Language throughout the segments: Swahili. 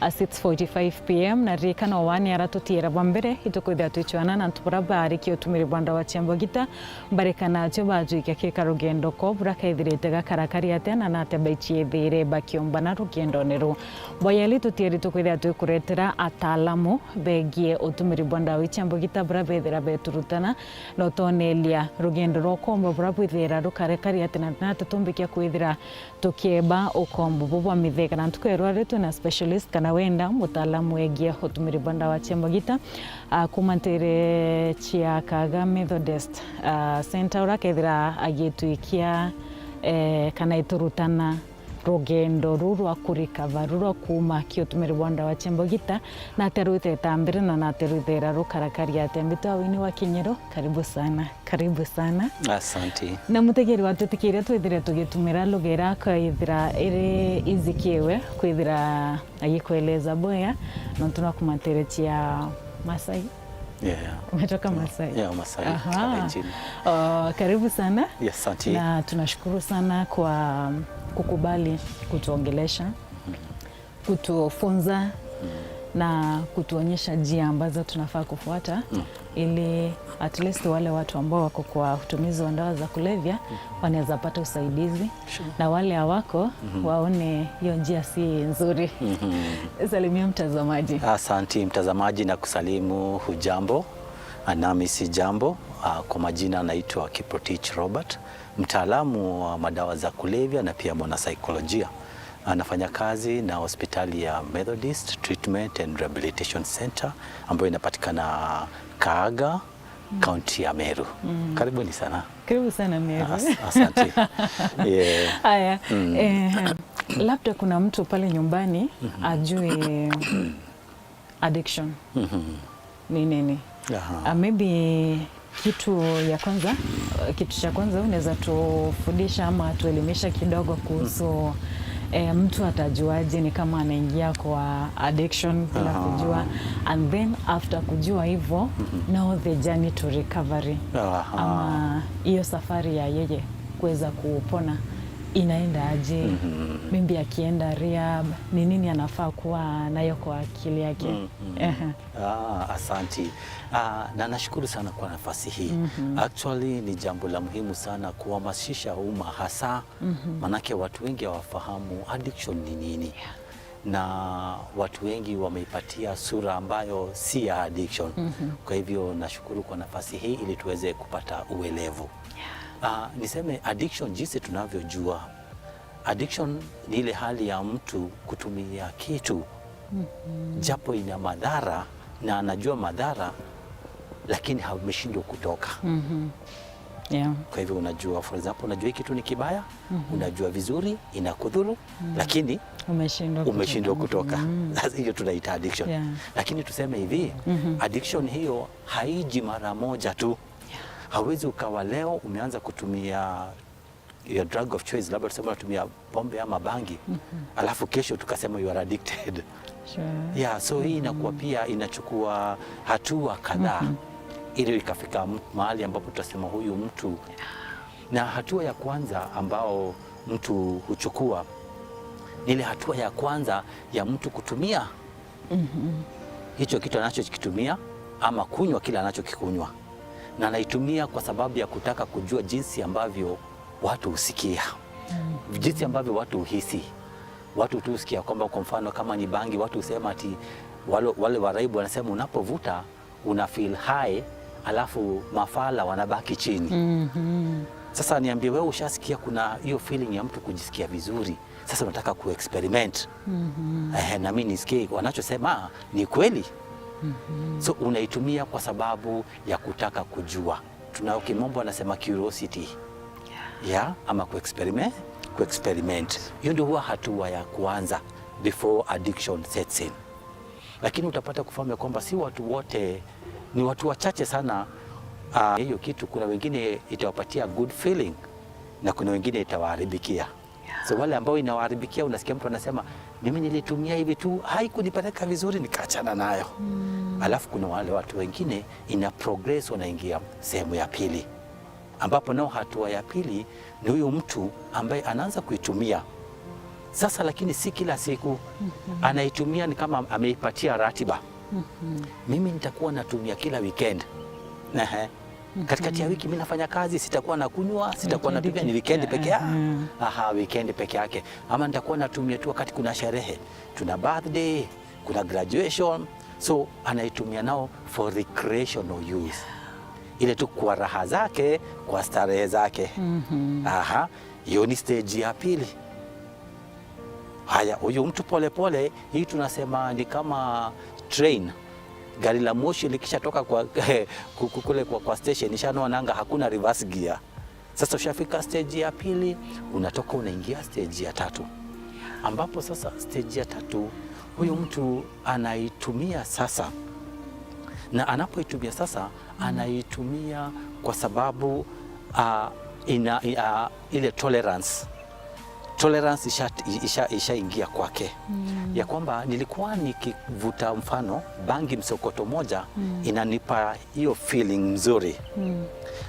6:45 pm na rikana wani aratutira bambere itukwithia twichwana na ntubura ariki utumiri bwanda wa Chembogita barekana cyo bajuika keka rugendo ko burakaithirite gakarakari atena na tebaichie thire bakiomba na rugendo neru boyeli tutiri tukwithia twikuretera atalamu begie utumiri bwanda wa Chembogita burabethira beturutana no tonelia rugendo rokombo burabwithira rukarekari atena na tutumbikia kwithira tukieba ukombo bubwa mitheka na tukwerwa retu na specialist kana wenda mutaalamu wegie utumiri bwanda wa Chembogita kumantere chia Kaga Methodist Center urakethira agituikia kana iturutana rugendo ruru akurikava ruru kuma kiutumiri bwanda wa Chembogita na terute tambire na naterutera rukarakari atembito wini wa Kinyero. Karibu sana asante na mutegeri watu tikire twithire tugitumira lugera kaithira iri izikiewe kwithira ayikueleza boya na tunakumatere chia Masai. Umetoka Masai? Masai. Karibu sana. Asante. Na tunashukuru sana kwa kukubali kutuongelesha, kutufunza na kutuonyesha njia ambazo tunafaa kufuata ili at least wale watu ambao wako kwa utumizi wa dawa za kulevya wanaweza pata usaidizi na wale hawako waone hiyo njia si nzuri. Salimia mtazamaji. Asante mtazamaji na kusalimu hujambo. Nami si jambo. Kwa majina naitwa Kiprotich Robert, mtaalamu wa madawa za kulevya na pia mwanasaikolojia. Anafanya kazi na hospitali ya Methodist Treatment and Rehabilitation Center ambayo inapatikana Kaga, kaunti ya Meru. Karibuni sana. Karibu sana Meru. Asante. Haya, labda kuna mtu pale nyumbani ajue addiction ni nini? Maybe kitu cha kwanza unaweza tufundisha ama tuelimisha kidogo kuhusu mtu atajuaje ni kama anaingia kwa addiction bila kujua, and then after kujua hivyo now the journey to recovery ama hiyo safari ya yeye kuweza kupona inaenda aje? Mimi akienda rehab ni nini anafaa kuwa nayo kwa akili yake? Asante. Na nashukuru sana kwa nafasi hii. Actually ni jambo la muhimu sana kuhamasisha umma hasa manake watu wengi hawafahamu addiction ni nini. Na watu wengi wameipatia sura ambayo si ya addiction. Kwa hivyo nashukuru kwa nafasi hii ili tuweze kupata uelevu. Niseme addiction jinsi tunavyojua. Addiction ni ile hali ya mtu kutumia kitu japo ina madhara na anajua madhara lakini hameshindwa kutoka. Kwa hivyo unajua, for example, unajua hiki kitu ni kibaya, unajua vizuri inakudhuru lakini umeshindwa kutoka. Hiyo tunaita addiction. Lakini tuseme hivi, addiction hiyo haiji mara moja tu. Hawezi ukawa leo umeanza kutumia your drug of choice, labda tuseme unatumia pombe ama bangi, alafu kesho tukasema you are addicted. So hii inakuwa pia inachukua hatua kadhaa ili ikafika mahali ambapo tutasema huyu mtu. Na hatua ya kwanza ambao mtu huchukua ni ile hatua ya kwanza ya mtu kutumia hicho kitu anachokitumia ama kunywa kile anachokikunywa, na anaitumia kwa sababu ya kutaka kujua jinsi ambavyo watu husikia, jinsi ambavyo watu uhisi. Watu tu husikia kwamba kwa mfano kama ni bangi, watu husema ati wale waraibu wanasema unapovuta una feel high alafu mafala wanabaki chini. Sasa niambie wewe, ushasikia kuna hiyo feeling ya mtu kujisikia vizuri, sasa unataka kuexperiment. Na mimi nisikie wanachosema ni kweli. So unaitumia kwa sababu ya kutaka kujua. Tuna kimombo anasema curiosity. Ama kuexperiment. Hiyo ndio huwa hatua ya kwanza before addiction sets in. Lakini utapata kufahamu kwamba si watu wote, ni watu wachache sana hiyo kitu. Kuna wengine itawapatia good feeling na kuna wengine itawaharibikia. So wale ambao inawaharibikia, unasikia mtu anasema mimi nilitumia hivi tu haikunipeleka vizuri nikaachana nayo. Alafu kuna wale watu wengine ina progress, wanaingia sehemu ya pili, ambapo nao hatua ya pili ni huyo mtu ambaye anaanza kuitumia Sasa lakini si kila siku anaitumia, ni kama ameipatia ratiba. Mimi nitakuwa natumia kila weekend. Katikati ya wiki mimi nafanya kazi, sitakuwa nakunywa, sitakuwa natumia, ni weekend peke yake. Weekend peke yake. Ama nitakuwa natumia tu wakati kuna sherehe, tuna birthday, kuna graduation. So anaitumia nao for recreational use, ile tu kwa raha zake, kwa starehe zake. Hiyo ni stage ya pili. Haya, huyu mtu pole, hii tunasema ni kama train. Gari la moshi likishatoka kule kwa station, ishanoa nanga, hakuna reverse gear. Sasa ushafika stage ya pili, unatoka unaingia stage ya tatu, ambapo sasa stage ya tatu huyu mtu anaitumia sasa, na anapoitumia sasa anaitumia kwa sababu ile tolerance ishaingia kwake. Ya kwamba nilikuwa nikivuta mfano bangi msokoto moja inanipa hiyo feeling nzuri,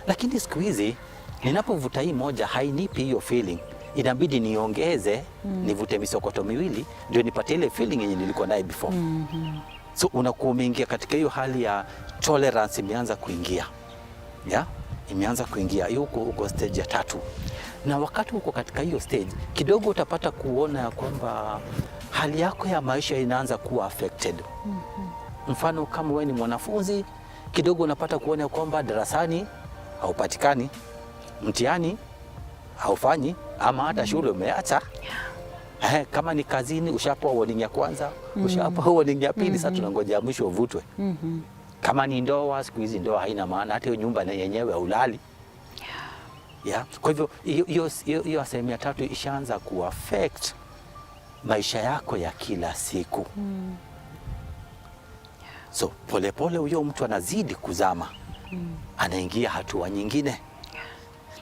lakini siku hizi ninapovuta hii moja hainipi hiyo feeling, inabidi niongeze nivute misokoto miwili ndio nipate ile feeling yenye nilikuwa nayo before. So unakuwa umeingia katika hiyo hali ya tolerance, imeanza kuingia, imeanza kuingia hiyo uko stage ya tatu. Na wakati uko katika hiyo stage kidogo utapata kuona kwamba hali yako ya maisha inaanza kuwa affected. Mfano kama wewe ni mwanafunzi, kidogo unapata kuona kwamba darasani haupatikani, mtihani haufanyi, ama hata shule umeacha. Kama ni kazini ushapewa warning ya kwanza, ushapewa warning ya pili, sasa tunangojea mwisho uvutwe. Kama ni ndoa, siku hizi ndoa haina maana, hata hiyo nyumba yenyewe haulali. Kwa hivyo hiyo sehemu ya tatu ishaanza kuaffect maisha yako ya kila siku. So polepole huyo mtu anazidi kuzama, anaingia hatua nyingine,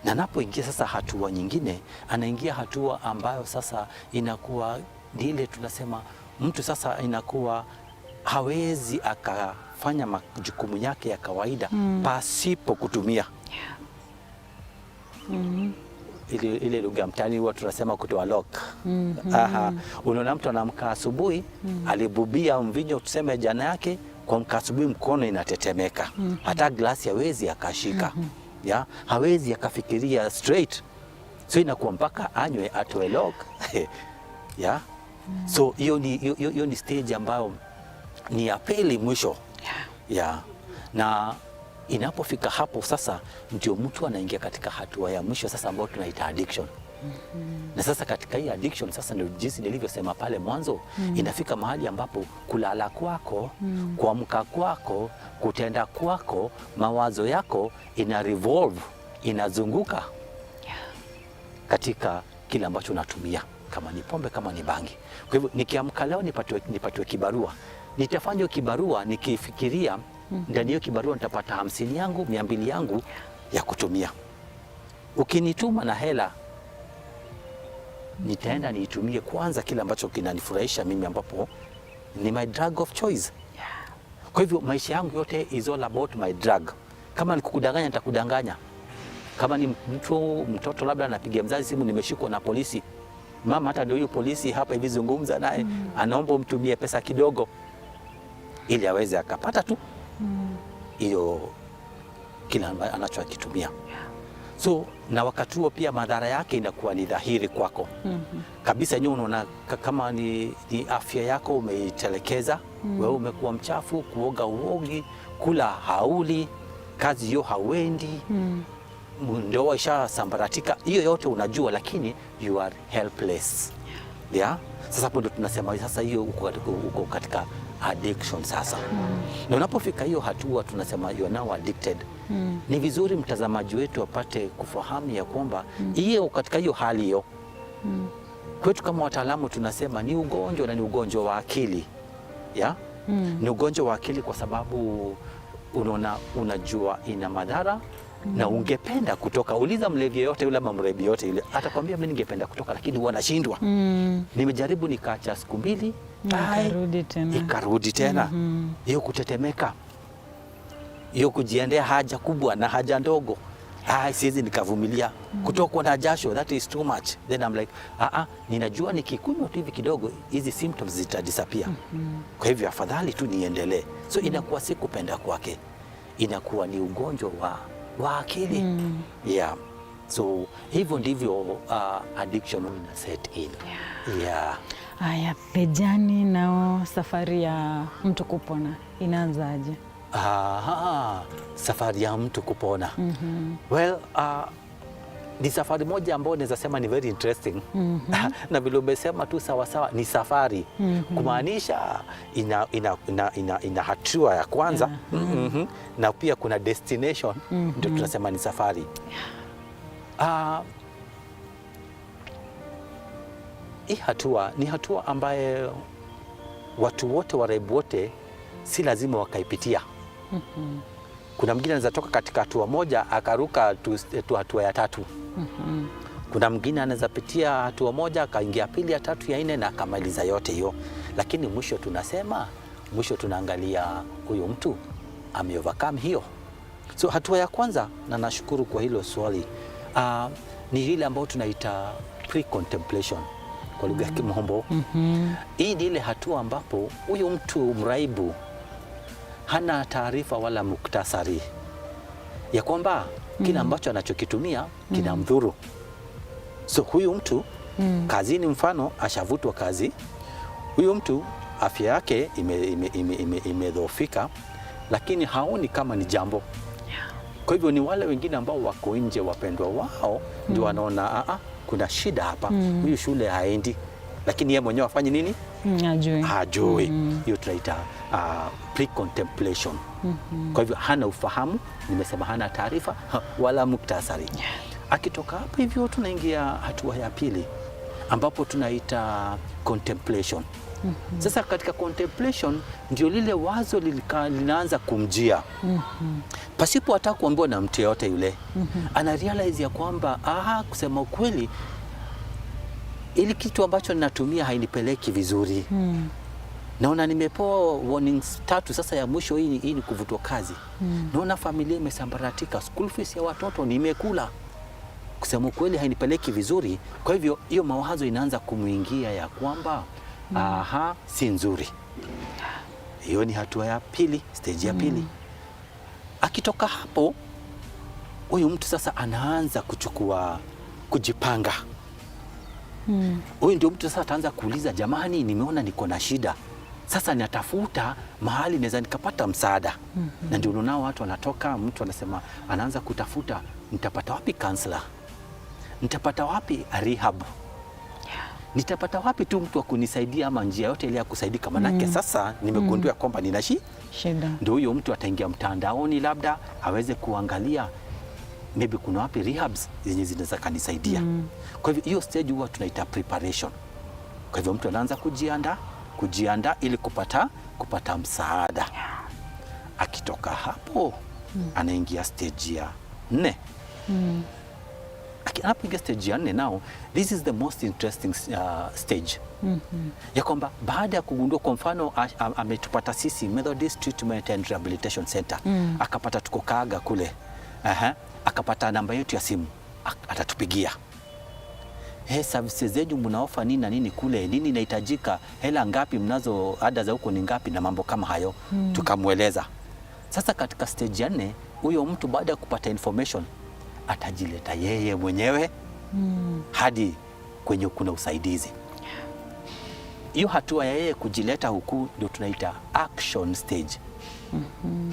na anapoingia sasa hatua nyingine, anaingia hatua ambayo sasa inakuwa ile tunasema mtu sasa inakuwa hawezi akafanya majukumu yake ya kawaida pasipo kutumia ile lugha mtaani huwa tunasema kutoa lock. Unaona mtu anamka asubuhi, alibubia mvinyo tuseme jana yake, kwa mka asubuhi mkono inatetemeka, hata glasi hawezi akashika, hawezi akafikiria straight, so inakuwa mpaka anywe atoe lock. So hiyo ni stage ambayo ni ya pili mwisho. Na inapofika hapo sasa ndio mtu anaingia katika hatua ya mwisho sasa ambayo tunaita addiction. Na sasa katika hii addiction sasa ndio jinsi nilivyosema pale mwanzo, inafika mahali ambapo kulala kwako, kuamka kwako, kutenda kwako, mawazo yako ina revolve, inazunguka katika kile ambacho unatumia, kama ni pombe, kama ni bangi. Kwa hivyo nikiamka leo nipatiwe kibarua, nitafanya kibarua nikifikiria ndani ya kibarua nitapata 50 yangu, 200 yangu ya kutumia. Ukinituma na hela, nitaenda niitumie kwanza kile ambacho kinanifurahisha mimi, ambapo ni my drug of choice. Kwa hivyo maisha yangu yote is all about my drug. Kama ni kukudanganya, nitakudanganya. Kama ni mtoto labda anapigia mzazi simu, nimeshikwa na polisi, mama, hata ndio huyo polisi hapa hivi, zungumza naye, anaomba umtumie pesa kidogo ili aweze akapata tu hiyo kila anachokitumia. So na wakati huo pia madhara yake inakuwa ni dhahiri kwako kabisa. Yenyewe unaona kama ni afya yako umeitelekeza, wewe umekuwa mchafu, kuoga uogi, kula hauli, kazi hiyo hauendi, ndoa ishasambaratika, hiyo yote unajua, lakini you are helpless. Sasa hapo ndo tunasema sasa hiyo uko katika addiction sasa. Na unapofika hiyo hatua tunasema you are now addicted. Ni vizuri mtazamaji wetu apate kufahamu ya kwamba hiyo katika hiyo hali hiyo, kwetu kama wataalamu tunasema ni ugonjwa, na ni ugonjwa wa akili. Ni ugonjwa wa akili kwa sababu unajua ina madhara na ungependa kutoka. Uliza mlevi yote yule ama mrebi yote yule, atakwambia mimi ningependa kutoka lakini huwa nashindwa. Nimejaribu nikaacha siku 2, ikarudi tena. Hiyo kutetemeka, hiyo kujiendea haja kubwa na haja ndogo, siwezi nikavumilia kutokwa na jasho, that is too much. Then I'm like ninajua nikikunywa tu hivi kidogo hizi symptoms zitadisappear. Kwa hivyo afadhali tu niendelee. So inakuwa si kupenda kwake, inakuwa ni ugonjwa wa akili. Yeah. So hivyo ndivyo addiction ina set in. Yeah. Haya, Pejani, nao safari ya mtu kupona inaanzaje? Safari ya mtu kupona. Well, ni safari moja ambayo naweza sema ni very interesting. Na vile umesema tu sawasawa, ni safari kumaanisha ina hatua ya kwanza na pia kuna destination, ndio tunasema ni safari. Hii hatua ni hatua ambaye watu wote, waraibu wote si lazima wakaipitia. Kuna mwingine anaweza toka katika hatua moja akaruka tu hatua ya tatu. Kuna mwingine anaweza pitia hatua moja akaingia pili, ya tatu, ya nne na akamaliza yote hiyo. Lakini mwisho tunaangalia huyo mtu ame-overcome hiyo. So hatua ya kwanza, na nashukuru kwa hilo swali, ni ile ambayo tunaita pre-contemplation kwa lugha ya Kimombo. Hii ni ile hatua ambapo huyo mtu mraibu hana taarifa wala muktasari ya kwamba kile ambacho anachokitumia kina mdhuru. So huyu mtu kazini, mfano ashavutwa kazi, huyu mtu afya yake imedhoofika, lakini haoni kama ni jambo. Kwa hivyo ni wale wengine ambao wako nje, wapendwa wao, ndio wanaona kuna shida hapa, huyu shule haendi, lakini yeye mwenyewe afanye nini? Hajui. Hiyo tunaita pre-contemplation. Kwa hivyo hana ufahamu, nimesema hana taarifa wala muktasari. Akitoka hapo hivyo tunaingia hatua ya pili ambapo tunaita contemplation. Sasa katika contemplation ndio lile wazo linaanza kumjia pasipo hata kuambiwa na mtu yote yule. Ana realize ya kwamba kusema ukweli, ili kitu ambacho ninatumia hainipeleki vizuri. Naona nimepewa warnings 3 sasa, ya mwisho hii ni kuvutwa kazi. Naona familia imesambaratika, school fees ya watoto nimekula. Kusema ukweli hainipeleki vizuri. Kwa hivyo hiyo mawazo inaanza kumuingia ya kwamba si nzuri. Hiyo ni hatua ya pili, stage ya pili. Akitoka hapo, huyu mtu sasa anaanza kujipanga. Huyu ndio mtu sasa ataanza kuuliza, jamani, nimeona niko na shida. Sasa natafuta mahali naweza nikapata msaada. Na ndio unaona watu wanatoka, mtu anasema, anaanza kutafuta, nitapata wapi counselor? Nitapata wapi rehab? Nitapata wapi tu mtu wa kunisaidia, ama njia yote ile ya kusaidika, manake sasa nimegundua kwamba nina shida. Ndio huyo mtu ataingia mtandaoni, labda aweze kuangalia maybe kuna wapi rehabs zenye zinaweza kanisaidia. Kwa hivyo hiyo stage huwa tunaita preparation. Kwa hivyo mtu anaanza kujiandaa ili kupata msaada. Akitoka hapo anaingia stage ya 4. Anapoingia stage ya 4, now this is the most interesting stage. Ya kwamba baada ya kugundua, kwa mfano ametupata sisi Methodist Treatment and Rehabilitation Center, akapata tuko Kaaga kule, akapata namba yetu ya simu, atatupigia, services zenu mnaofa nini na nini kule, nini inahitajika, hela ngapi mnazo, ada za huko ni ngapi, na mambo kama hayo. Tukamweleza. Sasa katika stage ya 4, huyo mtu baada ya kupata information atajileta yeye mwenyewe hadi kwenye kuna usaidizi. Hiyo hatua ya yeye kujileta huku ndio tunaita action stage.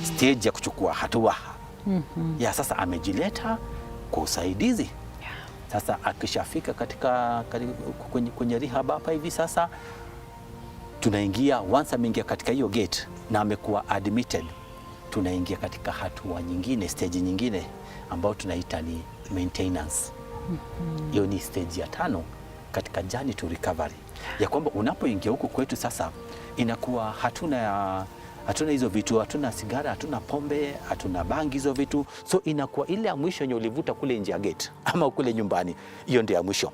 Stage ya kuchukua hatua. Ya sasa amejileta kwa usaidizi. Sasa akishafika kwenye rehab hapa hivi, sasa tunaingia, once ameingia katika hiyo gate na amekuwa admitted, tunaingia katika hatua nyingine, stage nyingine ambao tunaita ni maintenance. Hiyo ni stage ya 5 katika journey to recovery. Ya kwamba unapoingia huku kwetu sasa, inakuwa hatuna hizo vitu, hatuna sigara, hatuna pombe, hatuna bangi, hizo vitu. So inakuwa ile ya mwisho yenye ulivuta kule nje ya gate ama kule nyumbani, hiyo ndio ya mwisho.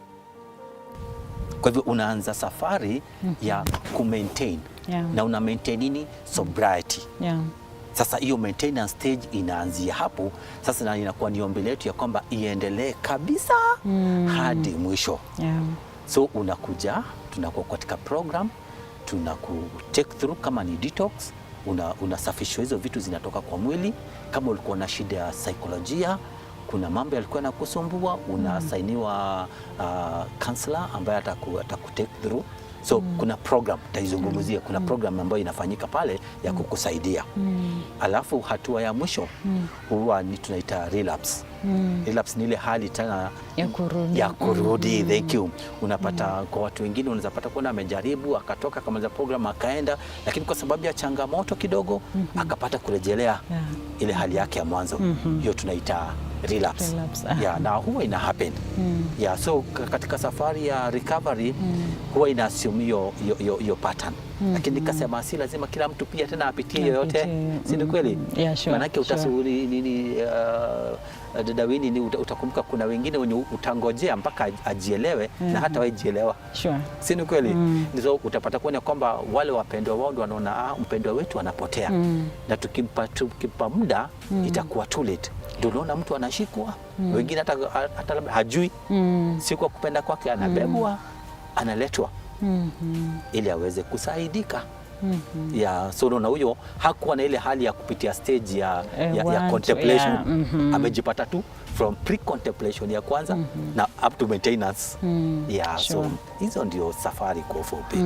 Kwa hivyo unaanza safari ya kumaintain. Na una maintain nini? Sobriety. Sasa hiyo maintenance stage inaanzia hapo sasa, na inakuwa ni ombi letu ya kwamba iendelee kabisa hadi mwisho. So unakuja, tunakuwa katika program, tunaku take through kama ni detox, unasafishwa hizo vitu zinatoka kwa mwili. Kama ulikuwa na shida ya saikolojia, kuna mambo yalikuwa yanakusumbua, unasainiwa counselor ambaye atakutake through. So kuna program taizungumzia, kuna program ambayo inafanyika pale ya kukusaidia. Alafu hatua ya mwisho huwa ni tunaita relapse. Relapse ni ile hali tena ya kurudi. Thank you. Unapata kwa watu wengine unaweza pata kuona amejaribu akatoka kama za program akaenda, lakini kwa sababu ya changamoto kidogo akapata kurejelea ile hali yake ya mwanzo. Hiyo tunaita relapse. Na huwa ina happen. So katika safari ya recovery huwa ina assume hiyo pattern. Lakini nikasema si lazima kila mtu pia tena apitie yoyote. Si ni kweli? Maanake utasuri nini dada Winnie, utakumbuka kuna wengine wenye utangojea mpaka ajielewe na hata wajielewa. Si ni kweli? Ndizo utapata kuona kwamba wale wapendwa wao ndio wanaona mpendwa wetu anapotea. Na tukimpa muda itakuwa too late. Ndio unaona mtu anashikwa, wengine hata labda hajui, si kwa kupenda kwake, anabebwa, analetwa ili aweze kusaidika. So unaona huyo hakuwa na ile hali ya kupitia stage ya contemplation. Amejipata tu from pre-contemplation ya kwanza na up to maintenance. So hizo ndio safari kwa ufupi.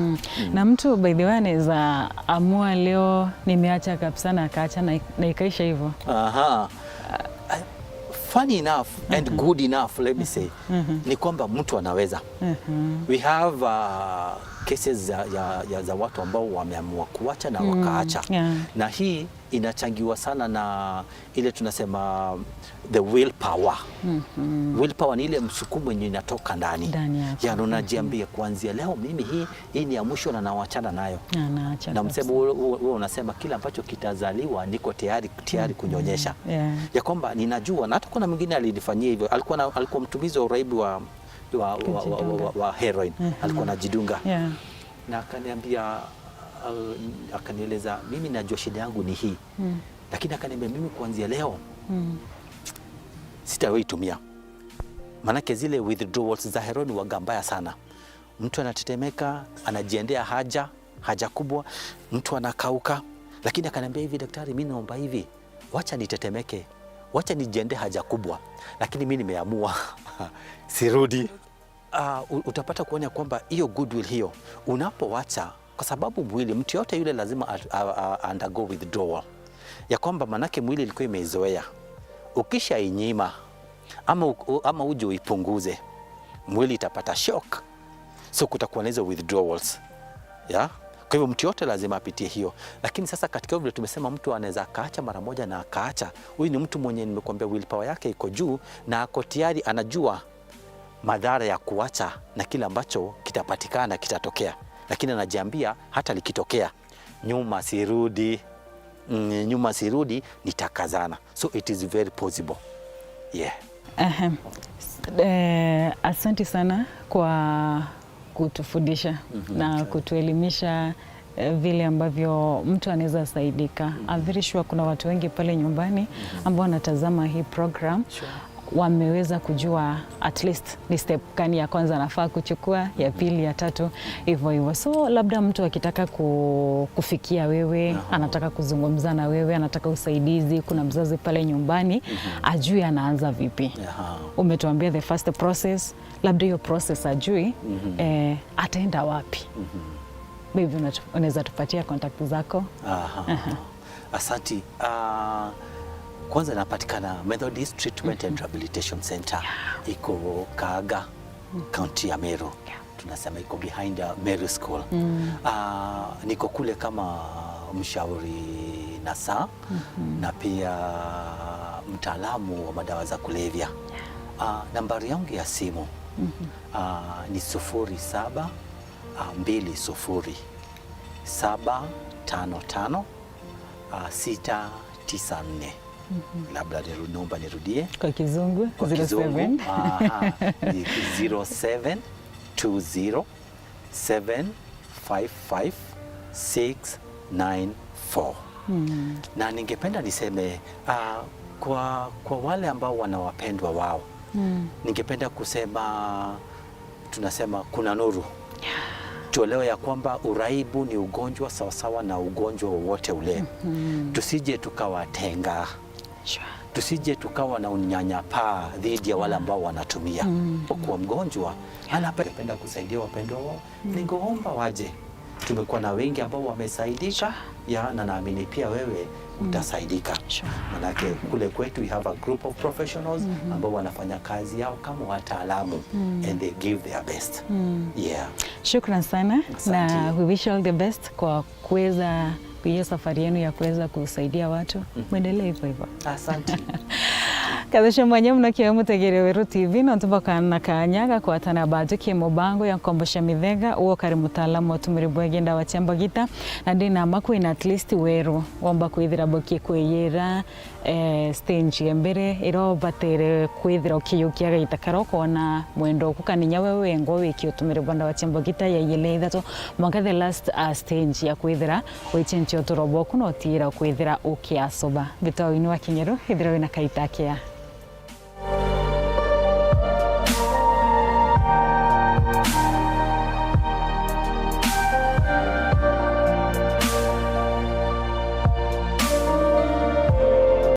Na mtu by the way anaweza amua leo nimeacha kabisa na akaacha na ikaisha hivyo. Funny enough and good enough, let me say, ni kwamba mtu anaweza. We have cases za watu ambao wameamua kuacha na wakaacha. Na hii inachangiwa sana na ile tunasema the willpower. Willpower ni ile msukumo yenye inatoka ndani. Unajiambia kuanzia leo mimi hii ni ya mwisho na nawachana nayo. Na msemo wewe unasema kila ambacho kitazaliwa niko tayari kunyonyesha. Ya kwamba ninajua, na hata kuna mwingine alinifanyia hivyo. Alikuwa mtumizi wa uraibu wa heroin. Alikuwa anajidunga. Na akaniambia akanieleza, mimi najua shida yangu ni hii. Lakini akaniambia mimi kuanzia leo sitawahi tumia. Manake zile withdrawals za heroin huwa mbaya sana. Mtu anatetemeka, anajiendea haja kubwa, mtu anakauka. Lakini akaniambia hivi, daktari, mimi naomba hivi, wacha nitetemeke, wacha nijiendee haja kubwa, lakini mimi nimeamua sirudi. Utapata kuona kwamba hiyo goodwill hiyo unapowacha, kwa sababu mwili mtu yote yule lazima undergo withdrawal. Ya kwamba manake mwili ilikuwa imezoea. Ukisha inyima ama uje uipunguze, mwili itapata shock. So kutakuwa na hizo withdrawals. Kwa hivyo mtu yote lazima apitie hiyo. Lakini sasa katika vile tumesema mtu anaweza akaacha mara moja na akaacha. Huyu ni mtu mwenye nimekuambia willpower yake iko juu na ako tayari, anajua madhara ya kuacha na kile ambacho kitapatikana kitatokea. Lakini anajiambia hata likitokea nyuma sirudi, nitakazana. So it is very possible. Asante sana kwa kutufundisha na kutuelimisha vile ambavyo mtu anaweza saidika. I'm very sure kuna watu wengi pale nyumbani ambao wanatazama hii program. Wameweza kujua at least ni step gani ya kwanza nafaa kuchukua, ya pili, ya tatu, hivyo. So labda mtu akitaka kufikia wewe, anataka kuzungumza na wewe, anataka usaidizi, kuna mzazi pale nyumbani, ajui anaanza vipi. Umetuambia the first process, labda hiyo process ajui, ataenda wapi? Maybe unaweza tupatia contact zako? Asante. Kwanza napatikana Methodist Treatment and Rehabilitation Center. Iko Kaga, County ya Meru. Tunasema iko behind Meru School. Niko kule kama mshauri nasaa na pia mtaalamu wa madawa za kulevya. Nambari yangu ya simu ni 0720 755 694. Labda naomba nirudie kwa Kizungu. 0720 755 694. Na ningependa niseme kwa wale ambao wana wapendwa wao, ningependa kusema, tunasema kuna nuru. Tuelewe ya kwamba uraibu ni ugonjwa sawasawa na ugonjwa wowote ule. Tusije tukawatenga. Tusije tukawa na unyanyapaa dhidi ya wale ambao wanatumia. Kwa mgonjwa anapenda kusaidia wapendwa wao, ningeomba waje. Tumekuwa na wengi ambao wamesaidika, na naamini pia wewe utasaidika. Manake kule kwetu we have a group of professionals ambao wanafanya kazi yao kama wataalamu, and they give their best. Shukran sana. Na we wish all the best kwa kuweza hiyo safari yenu ya kuweza kusaidia watu. Muendelee hivyo hivyo. Asante. Kadesha mwanya mnakiwe mutegere Weru TV na tubakana kanyaga kwa tana bajuki mubango ya kombosha mithega uo kari mutaalamu watumiri bwegenda wa Chembogita na ndina maku ina at least Weru womba kwithira boki kwiyira stage embere iro batere kwithira ukiyukia gaita karoko na mwendo kukaninya wewe ngo wiki utumiri bwanda wa Chembogita ya yele thato mwanga the last stage ya kwithira wichenchi oturoboku no tira kwithira ukiasoba gitaw inu wa Kinyeru hithira wina kaitakia.